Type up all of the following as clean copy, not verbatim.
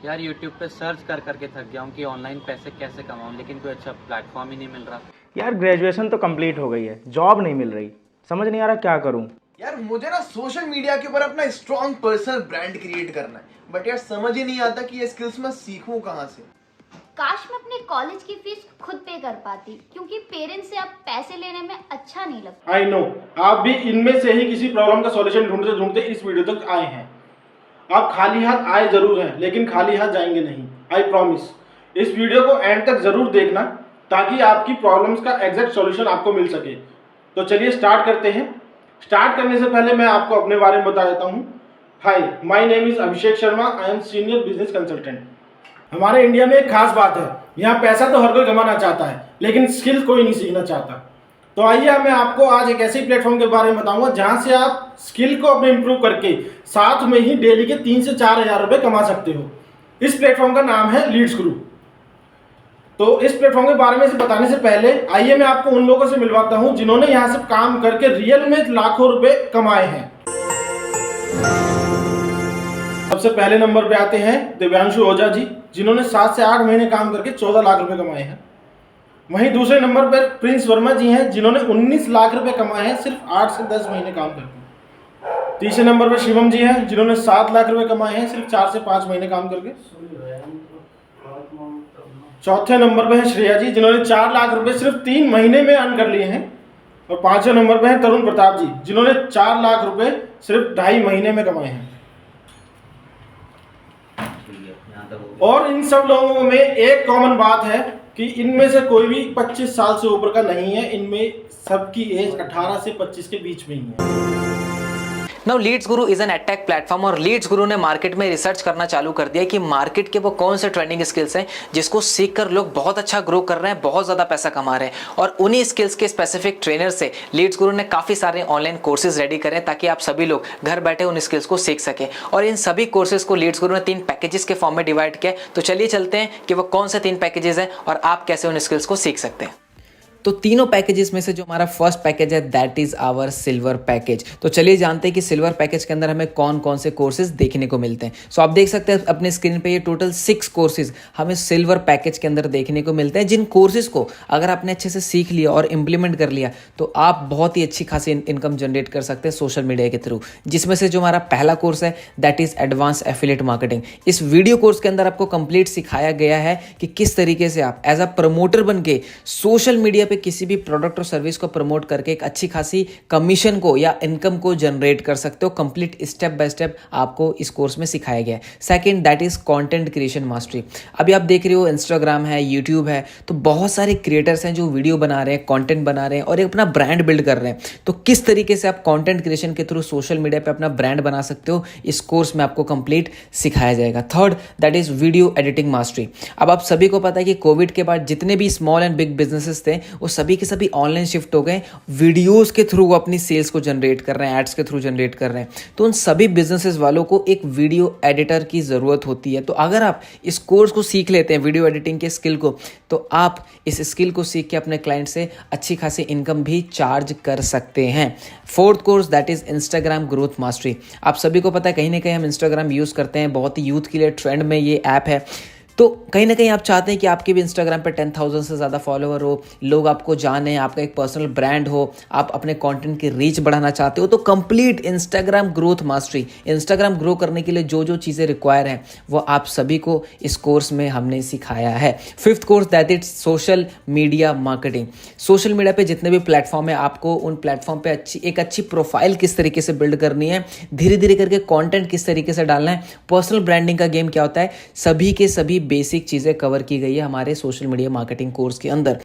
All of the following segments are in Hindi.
यार यूट्यूब पे सर्च कर करके थक गया हूँ कि ऑनलाइन पैसे कैसे कमाऊँ, लेकिन कोई अच्छा प्लेटफॉर्म ही नहीं मिल रहा। यार ग्रेजुएशन तो कंप्लीट हो गई है, जॉब नहीं मिल रही, समझ नहीं आ रहा क्या करूं। यार मुझे ना सोशल मीडिया के ऊपर अपना स्ट्रॉन्ग पर्सनल ब्रांड क्रिएट करना है, बट यार समझ ही नहीं आता कि ये स्किल्स मैं सीखूं कहाँ से। काश मैं अपने कॉलेज की फीस खुद पे कर पाती, क्योंकि पेरेंट्स से अब पैसे लेने में अच्छा नहीं लगता। आई नो, आप भी इनमें से ही किसी प्रॉब्लम का सॉल्यूशन ढूंढते ढूंढते इस वीडियो तक आए हैं। आप खाली हाथ आए जरूर हैं, लेकिन खाली हाथ जाएंगे नहीं, आई प्रॉमिस। इस वीडियो को एंड तक जरूर देखना ताकि आपकी प्रॉब्लम्स का एग्जैक्ट सॉल्यूशन आपको मिल सके। तो चलिए स्टार्ट करते हैं। स्टार्ट करने से पहले मैं आपको अपने बारे में बता देता हूँ। Hi, my name is Abhishek Sharma, I am senior business consultant. हमारे इंडिया में एक खास बात है, यहाँ पैसा तो हर कोई कमाना चाहता है, लेकिन स्किल कोई नहीं सीखना चाहता। तो आइए मैं आपको आज एक ऐसे प्लेटफॉर्म के बारे में बताऊंगा जहां से आप स्किल को अपने इंप्रूव करके साथ में ही डेली के 3 से 4 हज़ार रुपये कमा सकते हो। इस प्लेटफॉर्म का नाम है लीड्स गुरु। तो इस प्लेटफॉर्म के बारे में से बताने से पहले आइए मैं आपको उन लोगों से मिलवाता हूं जिन्होंने यहाँ से काम करके रियल में लाखों रुपए कमाए हैं। सबसे पहले नंबर पे आते हैं दिव्यांशु ओझा जी, जिन्होंने 7 से 8 महीने काम करके 14 लाख रुपए कमाए हैं। वहीं दूसरे नंबर पर प्रिंस वर्मा जी हैं, जिन्होंने 19 लाख रुपए कमाए हैं सिर्फ 8 से 10 महीने काम करके। तीसरे नंबर पर शिवम जी हैं, जिन्होंने 7 लाख रुपए कमाए हैं सिर्फ 4 से 5 महीने काम करके। चौथे नंबर पर है श्रेया जी, जिन्होंने 4 लाख रुपए सिर्फ 3 महीने में अर्न कर लिए हैं। और पांचवें नंबर पर है तरुण प्रताप जी, जिन्होंने 4 लाख रुपए सिर्फ 2.5 महीने में कमाए हैं। और इन सब लोगों में एक कॉमन बात है कि इनमें से कोई भी 25 साल से ऊपर का नहीं है, इनमें सबकी एज 18 से 25 के बीच में ही है। Now Leeds Guru is an edtech platform और लीड्स गुरु ने मार्केट में रिसर्च करना चालू कर दिया कि मार्केट के वो कौन से ट्रेंडिंग स्किल्स हैं जिसको सीखकर लोग बहुत अच्छा ग्रो कर रहे हैं, बहुत ज़्यादा पैसा कमा रहे हैं। और उन्हीं स्किल्स के स्पेसिफिक ट्रेनर से लीड्स गुरु ने काफ़ी सारे ऑनलाइन कोर्सेज रेडी करें ताकि आप सभी लोग घर बैठे उन स्किल्स को सीख सकें। और इन सभी कोर्सेज को लीड्स गुरु ने 3 पैकेजेस के फॉर्म में डिवाइड किया। तो चलिए चलते हैं कि वो कौन से 3 पैकेजेस हैं और आप कैसे उन स्किल्स को सीख सकते हैं। तो तीनों पैकेजेस में से जो हमारा फर्स्ट पैकेज है that is our silver package. तो चलिए जानते हैं कि सिल्वर पैकेज के अंदर हमें कौन कौन से कोर्सेज देखने को मिलते हैं। सो आप देख सकते हैं अपने स्क्रीन पे ये टोटल 6 कोर्सेज हमें सिल्वर पैकेज के अंदर देखने को मिलते हैं, जिन कोर्सेज को अगर आपने अच्छे से सीख लिया और इम्प्लीमेंट कर लिया तो आप बहुत ही अच्छी खासी इनकम जनरेट कर सकते हैं सोशल मीडिया के थ्रू। जिसमें से जो हमारा पहला कोर्स है that is advance affiliate marketing. इस वीडियो कोर्स के अंदर आपको कंप्लीट सिखाया गया है कि किस तरीके से आप एज अ प्रमोटर बन के सोशल मीडिया पे किसी भी प्रोडक्ट और सर्विस को प्रमोट करके एक अच्छी खासी कमीशन को या इनकम को जनरेट कर सकते हो। कंप्लीट स्टेप बाय स्टेप आपको इस कोर्स में सिखाया गया है। Second that is content creation mastery. अभी आप देख रहे हो इंस्टाग्राम है, यूट्यूब है, तो बहुत सारे क्रिएटर्स हैं जो वीडियो बना रहे हैं, कंटेंट बना रहे हैं और एक अपना ब्रांड बिल्ड कर रहे हैं। तो किस तरीके से आप कंटेंट क्रिएशन के थ्रू सोशल मीडिया पे अपना ब्रांड बना सकते हो, इस कोर्स में आपको कंप्लीट सिखाया जाएगा। Third that is video editing mastery. अब आप सभी को पता है कि कोविड के बाद जितने भी स्मॉल एंड बिग बिजनेसेस थे वो सभी के सभी ऑनलाइन शिफ्ट हो गए। वीडियोस के थ्रू वो अपनी सेल्स को जनरेट कर रहे हैं, एड्स के थ्रू जनरेट कर रहे हैं। तो उन सभी बिजनेसेस वालों को एक वीडियो एडिटर की ज़रूरत होती है। तो अगर आप इस कोर्स को सीख लेते हैं वीडियो एडिटिंग के स्किल को, तो आप इस स्किल को सीख के अपने क्लाइंट से अच्छी खासी इनकम भी चार्ज कर सकते हैं। Fourth course that is Instagram growth mastery. आप सभी को पता है कहीं ना कहीं हम इंस्टाग्राम यूज़ करते हैं, बहुत ही यूथ के लिए ट्रेंड में ये ऐप है। तो कहीं ना कहीं आप चाहते हैं कि आपके भी इंस्टाग्राम पे 10,000 से ज़्यादा फॉलोवर हो, लोग आपको जाने, आपका एक पर्सनल ब्रांड हो, आप अपने कंटेंट की रीच बढ़ाना चाहते हो, तो complete Instagram growth mastery, Instagram grow करने के लिए जो जो चीज़ें रिक्वायर हैं वो आप सभी को इस कोर्स में हमने सिखाया है। Fifth course that is social media marketing. Social media पे जितने भी प्लेटफॉर्म है, आपको उन प्लेटफॉर्म पे एक अच्छी प्रोफाइल किस तरीके से बिल्ड करनी है, धीरे धीरे करके कॉन्टेंट किस तरीके से डालना है, पर्सनल ब्रांडिंग का गेम क्या होता है, सभी के सभी बेसिक चीजें कवर की गई है हमारे सोशल मीडिया मार्केटिंग कोर्स के अंदर।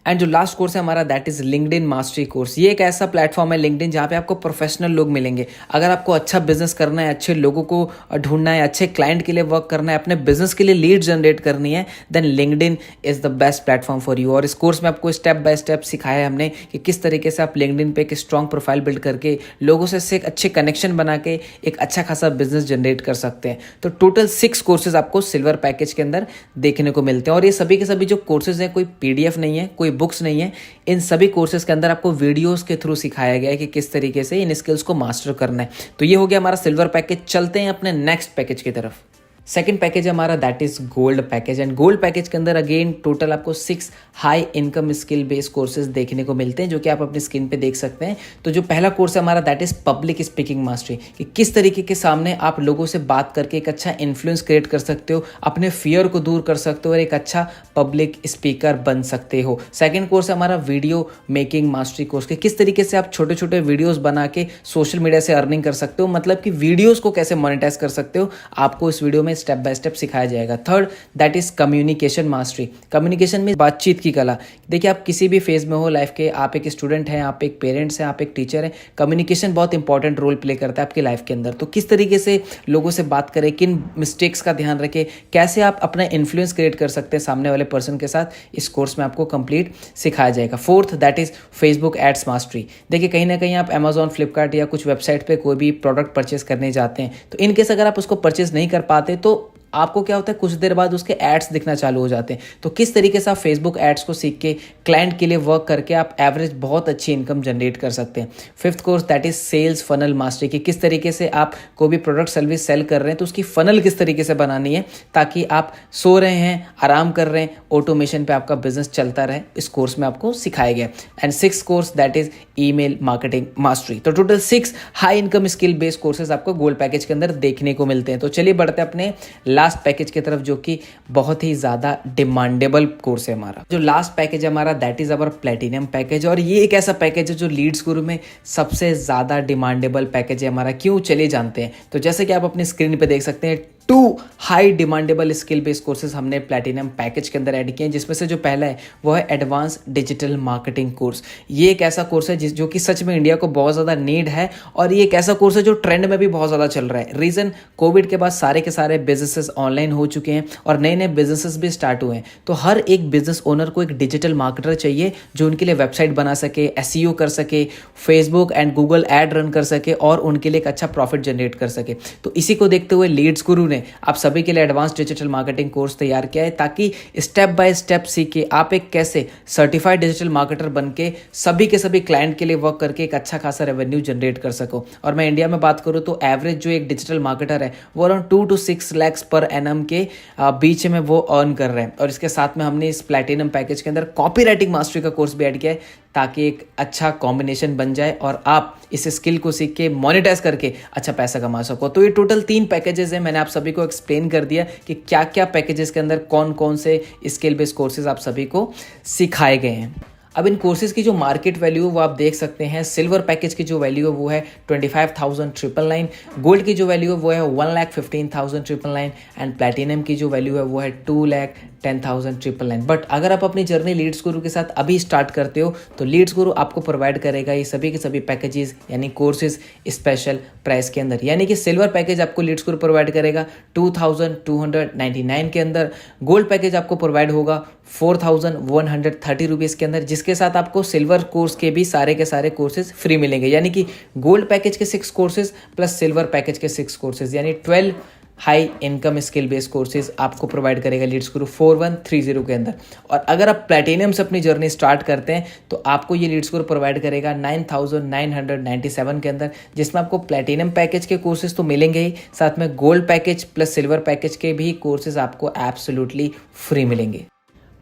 एंड जो लास्ट कोर्स है हमारा that is LinkedIn mastery course. ये एक ऐसा प्लेटफॉर्म है लिंक्डइन जहाँ पे आपको प्रोफेशनल लोग मिलेंगे। अगर आपको अच्छा बिजनेस करना है, अच्छे लोगों को ढूंढना है, अच्छे क्लाइंट के लिए वर्क करना है, अपने बिजनेस के लिए लीड जनरेट करनी है, then LinkedIn is the best platform for you. और इस कोर्स में आपको स्टेप बाय स्टेप सिखाया है हमने कि किस तरीके से आप लिंक्डइन पे एक स्ट्रॉन्ग प्रोफाइल बिल्ड करके लोगों से एक अच्छे कनेक्शन बना के एक अच्छा खासा बिजनेस जनरेट कर सकते हैं। तो टोटल 6 कोर्सेज आपको सिल्वर पैकेज के अंदर देखने को मिलते हैं। और ये सभी के सभी जो कोर्सेज हैं, कोई PDF नहीं है, कोई बुक्स नहीं है, इन सभी कोर्सेज के अंदर आपको वीडियोस के थ्रू सिखाया गया है कि किस तरीके से इन स्किल्स को मास्टर करना है। तो ये हो गया हमारा सिल्वर पैकेज। चलते हैं अपने नेक्स्ट पैकेज की तरफ। सेकंड पैकेज है हमारा that is gold package and gold package के अंदर अगेन टोटल आपको 6 high income skill based courses देखने को मिलते हैं जो कि आप अपनी स्क्रीन पे देख सकते हैं। तो जो पहला कोर्स है हमारा that is public speaking mastery, कि किस तरीके के सामने आप लोगों से बात करके एक अच्छा इन्फ्लुएंस क्रिएट कर सकते हो, अपने फियर को दूर कर सकते हो और एक अच्छा पब्लिक स्पीकर बन सकते हो। सेकेंड कोर्स है हमारा वीडियो मेकिंग मास्टरी कोर्स, के किस तरीके से आप छोटे छोटे वीडियोज़ बना के सोशल मीडिया से अर्निंग कर सकते हो, मतलब कि वीडियोज़ को कैसे मोनेटाइज कर सकते हो, आपको इस वीडियो में स्टेप बाय स्टेप सिखाया जाएगा। Third that is communication mastery, communication में बातचीत की कला। देखिए आप किसी भी फेज में हो लाइफ के, आप एक स्टूडेंट हैं, आप एक पेरेंट्स हैं, आप एक टीचर हैं, कम्युनिकेशन बहुत इंपॉर्टेंट रोल प्ले करता है आपकी लाइफ के अंदर। तो किस तरीके से लोगों से बात करें, किन मिस्टेक्स का ध्यान रखें, कैसे आप अपना इन्फ्लुएंस क्रिएट कर सकते हैं सामने वाले पर्सन के साथ, इस कोर्स में आपको कंप्लीट सिखाया जाएगा। Fourth that is Facebook ads mastery. देखिए कहीं ना कहीं आप अमेजॉन, फ्लिपकार्ट या कुछ वेबसाइट पे कोई भी प्रोडक्ट परचेस करने जाते हैं, तो इनकेस अगर आप उसको परचेस नहीं कर पाते तो आपको क्या होता है, कुछ देर बाद उसके एड्स दिखना चालू हो जाते हैं। तो किस तरीके से आप फेसबुक एड्स को सीख के क्लाइंट के लिए वर्क करके आप एवरेज बहुत अच्छी इनकम जनरेट कर सकते हैं। Fifth course that is sales funnel mastery, की किस तरीके से आप कोई भी प्रोडक्ट सर्विस सेल कर रहे हैं तो उसकी फनल किस तरीके से बनानी है ताकि आप सो रहे हैं, आराम कर रहे हैं, ऑटोमेशन पे आपका बिजनेस चलता रहे, इस कोर्स में आपको सिखाया गया। And six course that is email marketing mastery. तो total 6 high income skill based courses आपको गोल्ड पैकेज के अंदर देखने को मिलते हैं। तो चलिए बढ़ते हैं अपने लास्ट पैकेज की तरफ, जो कि बहुत ही ज़्यादा डिमांडेबल कोर्स है हमारा। जो लास्ट पैकेज है हमारा that is our platinum package, और ये एक ऐसा पैकेज है जो लीड्स गुरु में सबसे ज़्यादा डिमांडेबल पैकेज है हमारा। क्यों, चलिए जानते हैं। तो जैसे कि आप अपनी स्क्रीन पे देख सकते हैं 2 high demandable skill based courses हमने प्लैटिनम पैकेज के अंदर ऐड किए हैं, जिसमें से जो पहला है वो है एडवांस डिजिटल मार्केटिंग कोर्स। ये एक ऐसा कोर्स है जो कि सच में इंडिया को बहुत ज़्यादा नीड है, और ये एक ऐसा कोर्स है जो ट्रेंड में भी बहुत ज़्यादा चल रहा है। रीज़न, कोविड के बाद सारे के सारे बिजनेसेस ऑनलाइन हो चुके हैं और नए नए बिजनेसेस भी स्टार्ट हुए हैं। तो हर एक बिजनेस ओनर को एक डिजिटल मार्केटर चाहिए जो उनके लिए वेबसाइट बना सके, SEO कर सके, Facebook and Google ad run कर सके और उनके लिए एक अच्छा प्रॉफिट जनरेट कर सके। तो इसी को देखते हुए लीड्स गुरु ने आप सभी के लिए एडवांस डिजिटल मार्केटिंग कोर्स तैयार किया है, ताकि स्टेप बाय स्टेप सीख के आप एक कैसे सर्टिफाइड डिजिटल मार्केटर बन के सभी के सभी क्लाइंट के लिए वर्क करके एक अच्छा खासा रेवेन्यू जनरेट कर सको। और मैं इंडिया में बात करूँ तो एवरेज जो एक डिजिटल मार्केटर है वो around 2 to 6 lakhs per annum के बीच में वो अर्न कर रहे हैं। और इसके साथ में हमने इस प्लैटिनम पैकेज के अंदर कॉपी राइटिंग मास्टरी का कोर्स भी ऐड किया है, ताकि एक अच्छा कॉम्बिनेशन बन जाए और आप इस स्किल को सीख के मोनेटाइज करके अच्छा पैसा कमा सको। तो ये टोटल 3 पैकेजेस हैं, मैंने आप सभी को एक्सप्लेन कर दिया कि क्या क्या पैकेजेस के अंदर कौन कौन से स्किल बेस्ड कोर्सेज आप सभी को सिखाए गए हैं। अब इन कोर्सेज की जो मार्केट वैल्यू है वो आप देख सकते हैं। सिल्वर पैकेज की जो वैल्यू है वो है 25,999, गोल्ड की जो वैल्यू है वो है 1,15,999 एंड प्लैटिनम की जो वैल्यू है वो है 2,10,999। बट अगर आप अपनी जर्नी लीड्स गुरु के साथ अभी स्टार्ट करते हो तो लीड्स गुरु आपको प्रोवाइड करेगा ये सभी के सभी पैकेजेस यानी कोर्सेज स्पेशल प्राइस के अंदर। यानी कि सिल्वर पैकेज आपको लीड्स गुरु प्रोवाइड करेगा 2,299 के अंदर, गोल्ड पैकेज आपको प्रोवाइड होगा 4,130 रुपीज़ के अंदर, जिसके साथ आपको सिल्वर कोर्स के भी सारे के सारे कोर्सेज फ्री मिलेंगे। यानी कि गोल्ड पैकेज के 6 कोर्सेज प्लस सिल्वर पैकेज के 6 कोर्सेज, यानी 12 high income skill based courses आपको प्रोवाइड करेगा लीड्स गुरु 4130 के अंदर। और अगर आप प्लैटिनम से अपनी जर्नी स्टार्ट करते हैं तो आपको ये लीड्स गुरु प्रोवाइड करेगा 9,997 के अंदर, जिसमें आपको प्लैटिनम पैकेज के कोर्सेज तो मिलेंगे ही, साथ में gold package plus silver package के भी कोर्सेज आपको एब्सोल्युटली फ्री मिलेंगे।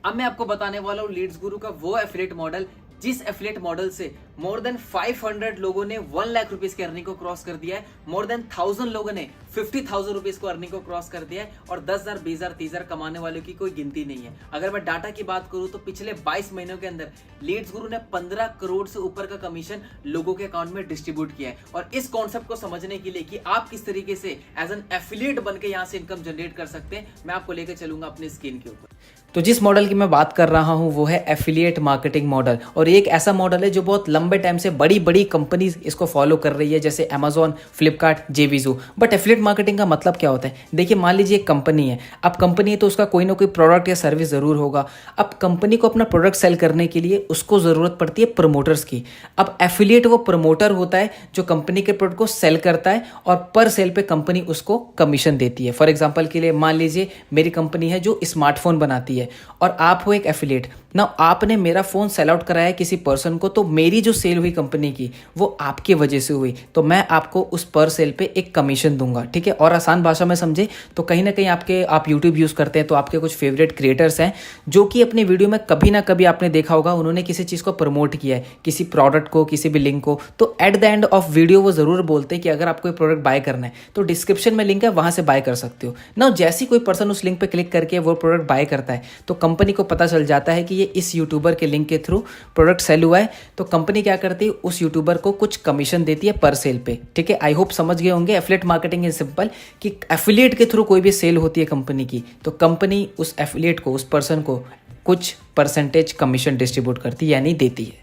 अब मैं आपको बताने वाला हूँ लीड्स गुरु का वो एफिलिएट मॉडल जिस एफिलिएट मॉडल से मोर देन 500 लोगों ने 1 लाख रुपीस की अर्निंग को क्रॉस कर दिया है, मोर देन 1000 लोगों ने 50,000 रुपीस को अर्निंग को क्रॉस कर दिया है, और 10,000, 20,000, 30,000 कमाने वालों की कोई गिनती नहीं है। अगर मैं डाटा की बात करूं तो पिछले 22 महीनों के अंदर लीड्स गुरु ने 15 करोड़ से ऊपर का कमीशन लोगों के अकाउंट में डिस्ट्रीब्यूट किया है। और इस कॉन्सेप्ट को समझने के लिए कि आप किस तरीके से एज एन एफिलिएट बन के यहाँ से इनकम जनरेट कर सकते हैं, मैं आपको लेकर चलूंगा अपनी स्क्रीन के ऊपर। तो जिस मॉडल की मैं बात कर रहा हूं वो है एफिलिएट मार्केटिंग मॉडल, और ये एक ऐसा मॉडल है जो बहुत लंबे टाइम से बड़ी बड़ी कंपनीज इसको फॉलो कर रही है, जैसे Amazon, Flipkart, JVZoo. But affiliate marketing का मतलब क्या होता है? देखिए मान लीजिए एक कंपनी है, अब कंपनी है तो उसका कोई ना कोई प्रोडक्ट या सर्विस जरूर होगा। अब कंपनी को अपना प्रोडक्ट सेल करने के लिए उसको जरूरत पड़ती है प्रमोटर्स की। अब एफिलिएट वो प्रमोटर होता है जो कंपनी के प्रोडक्ट को सेल करता है और पर सेल पे कंपनी उसको कमीशन देती है। फॉर एग्जाम्पल के लिए मान लीजिए मेरी कंपनी है जो स्मार्टफोन बनाती है और आप हो एक एफिलिएट ना, आपने मेरा फोन सेल आउट कराया किसी पर्सन को, तो मेरी जो सेल हुई कंपनी की वो आपकी वजह से हुई, तो मैं आपको उस पर सेल पे एक कमीशन दूंगा, ठीक है। और आसान भाषा में समझे तो कहीं ना कहीं आप यूट्यूब यूज़ करते हैं तो आपके कुछ फेवरेट क्रिएटर्स हैं जो कि अपने वीडियो में कभी ना कभी आपने देखा होगा उन्होंने किसी चीज़ को प्रमोट किया है, किसी प्रोडक्ट को, किसी भी लिंक को, तो at the end of video वो ज़रूर बोलते हैं कि अगर आपको प्रोडक्ट बाय करना है तो डिस्क्रिप्शन में लिंक है, वहाँ से बाय कर सकते हो ना। जैसे कोई पर्सन उस लिंक पर क्लिक करके वो प्रोडक्ट बाय करता है तो कंपनी को पता चल जाता है कि ये इस यूट्यूबर के लिंक के थ्रू प्रोडक्ट सेल हुआ है, तो कंपनी क्या करती है, उस यूट्यूबर को कुछ कमीशन देती है पर सेल पे, ठीक है। आई होप समझ गए होंगे। एफिलिएट मार्केटिंग इज सिंपल कि एफिलिएट के थ्रू कोई भी सेल होती है कंपनी की तो कंपनी उस एफिलिएट को, उस पर्सन को कुछ परसेंटेज कमीशन डिस्ट्रीब्यूट करती है यानी देती है।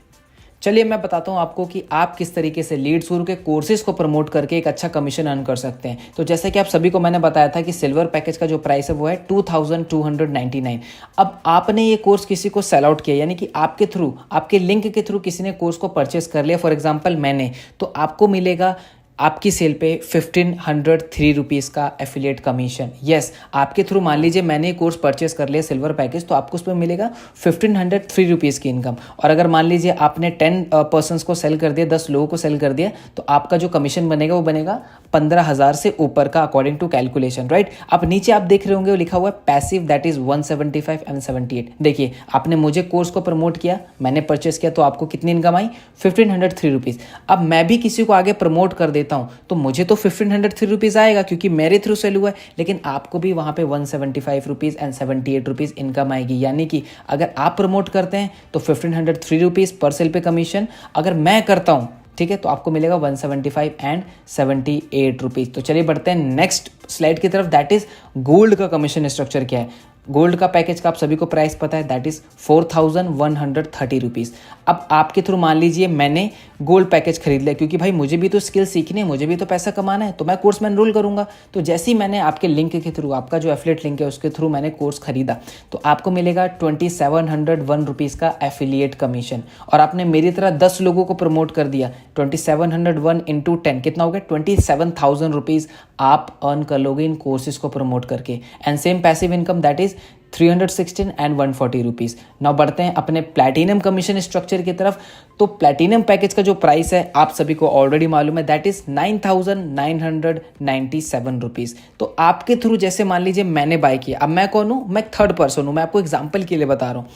चलिए मैं बताता हूँ आपको कि आप किस तरीके से लीड्स गुरु के कोर्सेज को प्रमोट करके एक अच्छा कमीशन अर्न कर सकते हैं। तो जैसे कि आप सभी को मैंने बताया था कि सिल्वर पैकेज का जो प्राइस है वो है 2299। अब आपने ये कोर्स किसी को सेल आउट किया यानी कि आपके थ्रू, आपके लिंक के थ्रू किसी ने कोर्स को परचेस कर लिया, फॉर एग्जाम्पल मैंने, तो आपको मिलेगा आपकी सेल पे 1503 रुपीज़ का एफिलिएट कमीशन। यस, आपके थ्रू मान लीजिए मैंने कोर्स परचेस कर लिया सिल्वर पैकेज तो आपको उस पर मिलेगा 1503 रुपीज़ की इनकम। और अगर मान लीजिए आपने 10 पर्सनस को सेल कर दिया, 10 लोगों को सेल कर दिया, तो आपका जो कमीशन बनेगा वो बनेगा 15,000 से ऊपर का अकॉर्डिंग टू कैलकुलेशन, राइट। अब नीचे आप देख रहे होंगे वो लिखा हुआ है पैसिव, दैट इज 175 एंड 78। देखिए आपने मुझे कोर्स को प्रमोट किया, मैंने परचेस किया तो आपको कितनी इनकम आई, 1503 रुपीज़। अब मैं भी किसी को आगे प्रमोट कर देता हूं तो मुझे तो 1503 रुपीज़ आएगा क्योंकि मेरे थ्रू सेल हुआ है, लेकिन आपको भी वहां पे 175 रुपीज़ एंड 78 रुपीज़ इनकम आएगी। यानी कि अगर आप प्रमोट करते हैं तो 1503 रुपीज़ पर सेल पे कमीशन, अगर मैं करता हूं, ठीक है, तो आपको मिलेगा 175 एंड 78 रुपीज़। तो चलिए बढ़ते हैं नेक्स्ट स्लाइड की तरफ, दैट इज गोल्ड का कमीशन स्ट्रक्चर क्या है। गोल्ड का पैकेज का आप सभी को प्राइस पता है, दैट इज 4130 रुपीज़। अब आपके थ्रू मान लीजिए मैंने गोल्ड पैकेज खरीद लिया क्योंकि भाई मुझे भी तो स्किल सीखनी है, मुझे भी तो पैसा कमाना है, तो मैं कोर्स में एनरोल करूंगा। तो जैसे ही मैंने आपके लिंक के थ्रू, आपका जो एफिलिएट लिंक है उसके थ्रू मैंने कोर्स खरीदा तो आपको मिलेगा 2701 रुपीज़ का एफिलिएट कमीशन। और आपने मेरी तरह 10 लोगों को प्रमोट कर दिया, 2701 इंटू 10 कितना हो गया, 27,000 रुपीज़ आप अर्न कर लोगे इन कोर्सेज को प्रमोट करके। And same passive income that is 316 and 140 rupees. Now बढ़ते हैं अपने प्लैटिनम कमीशन स्ट्रक्चर की तरफ। तो प्लैटिनम पैकेज का जो प्राइस है आप सभी को ऑलरेडी मालूम है, दैट इज 9,997 रुपीज़। तो आपके थ्रू जैसे मान लीजिए मैंने बाय किया, अब मैं कौन हूँ, मैं थर्ड पर्सन हूँ, मैं आपको एग्जाम्पल के लिए बता रहा हूँ।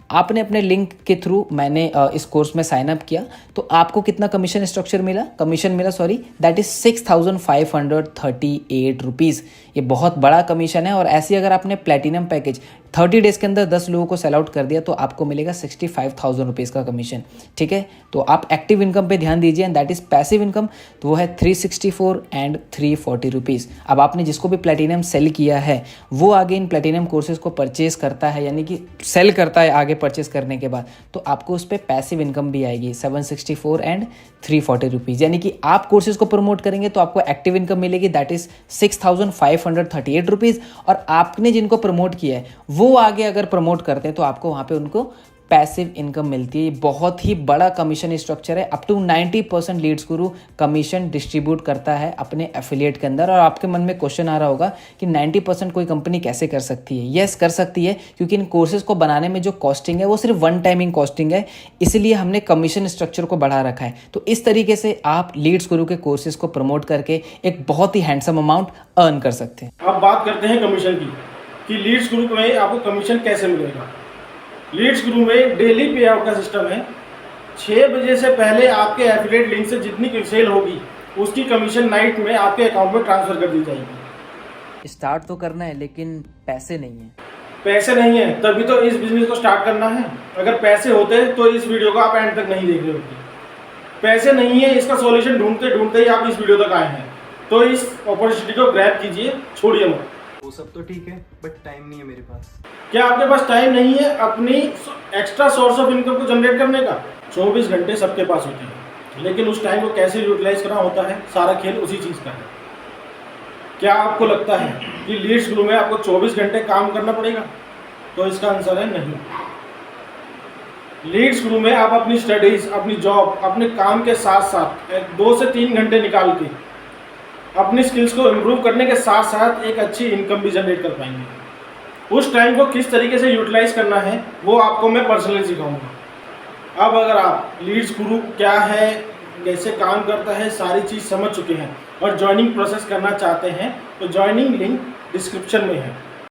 आपने अपने लिंक के थ्रू मैंने इस कोर्स में साइन अप किया तो आपको कितना कमीशन स्ट्रक्चर मिला, दैट इज 6,538 रुपीज़। ये बहुत बड़ा कमीशन है। और ऐसे अगर आपने प्लैटिनम पैकेज 30 डेज़ के अंदर 10 लोगों को सेल आउट कर दिया तो आपको मिलेगा 65,000 रुपीज़ का कमीशन, ठीक है। तो आप एक्टिव इनकम पे ध्यान दीजिए, and that is passive income, तो वो है 364 एंड 340 रुपीज़। अब आपने जिसको भी प्लैटिनम सेल किया है वो आगे इन प्लैटिनम कोर्सेज को परचेज करता है, यानी कि सेल करता है आगे परचेज करने के बाद, तो आपको उस पर पैसिव इनकम भी आएगी 764 एंड 340 रुपीज़। यानी कि आप कोर्सेज को प्रमोट करेंगे तो आपको एक्टिव इनकम मिलेगी, दैट इज 6,538 रुपीज़। और आपने जिनको प्रमोट किया है वो आगे अगर प्रमोट करते हैं तो आपको वहाँ पे उनको पैसिव इनकम मिलती है। ये बहुत ही बड़ा कमीशन स्ट्रक्चर है। Up to 90% Leeds Guru commission distribute करता है अपने एफिलिएट के अंदर। और आपके मन में क्वेश्चन आ रहा होगा कि 90% कोई कंपनी कैसे कर सकती है। यस, कर सकती है, क्योंकि इन कोर्सेज को बनाने में जो कॉस्टिंग है वो सिर्फ वन टाइमिंग कॉस्टिंग है, इसलिए हमने कमीशन स्ट्रक्चर को बढ़ा रखा है। तो इस तरीके से आप लीड्स गुरु के कोर्सेज को प्रमोट करके एक बहुत ही हैंडसम अमाउंट अर्न कर सकते हैं। अब बात करते हैं कमीशन की कि लीड्स ग्रुप में आपको कमीशन कैसे मिलेगा। लीड्स ग्रुप में डेली पे आउट का सिस्टम है। 6 बजे से पहले आपके एफिलिएट लिंक से जितनी सेल होगी उसकी कमीशन नाइट में आपके अकाउंट में ट्रांसफर कर दी जाएगी। स्टार्ट तो करना है लेकिन पैसे नहीं है। पैसे नहीं है तभी तो इस बिजनेस को स्टार्ट करना है। अगर पैसे होते तो इस वीडियो को आप एंड तक नहीं देख रहे होते। पैसे नहीं है, इसका सॉल्यूशन ढूंढते ढूंढते ही आप इस वीडियो तक आए हैं। तो इस अपॉर्चुनिटी को ग्रैब कीजिए, छोड़िए मत। वो सब तो ठीक है बट टाइम नहीं है मेरे पास। क्या आपके पास टाइम नहीं है अपनी एक्स्ट्रा सोर्स ऑफ इनकम को जनरेट करने का? 24 घंटे सबके पास होते हैं, लेकिन उस टाइम को कैसे यूटिलाइज करना होता है, सारा खेल उसी चीज़ का है। क्या आपको लगता है कि लीड्स ग्रुप में आपको 24 घंटे काम करना पड़ेगा? तो इसका आंसर है नहीं। लीड्स ग्रुप में आप अपनी स्टडीज, अपनी जॉब, अपने काम के साथ साथ 2 से 3 घंटे निकाल के अपनी स्किल्स को इम्प्रूव करने के साथ साथ एक अच्छी इनकम भी जनरेट कर पाएंगे। उस टाइम को किस तरीके से यूटिलाइज करना है वो आपको मैं पर्सनली सिखाऊंगा। अब अगर आप लीड्स गुरु क्या है, कैसे काम करता है, सारी चीज़ समझ चुके हैं और ज्वाइनिंग प्रोसेस करना चाहते हैं तो ज्वाइनिंग लिंक डिस्क्रिप्शन में है।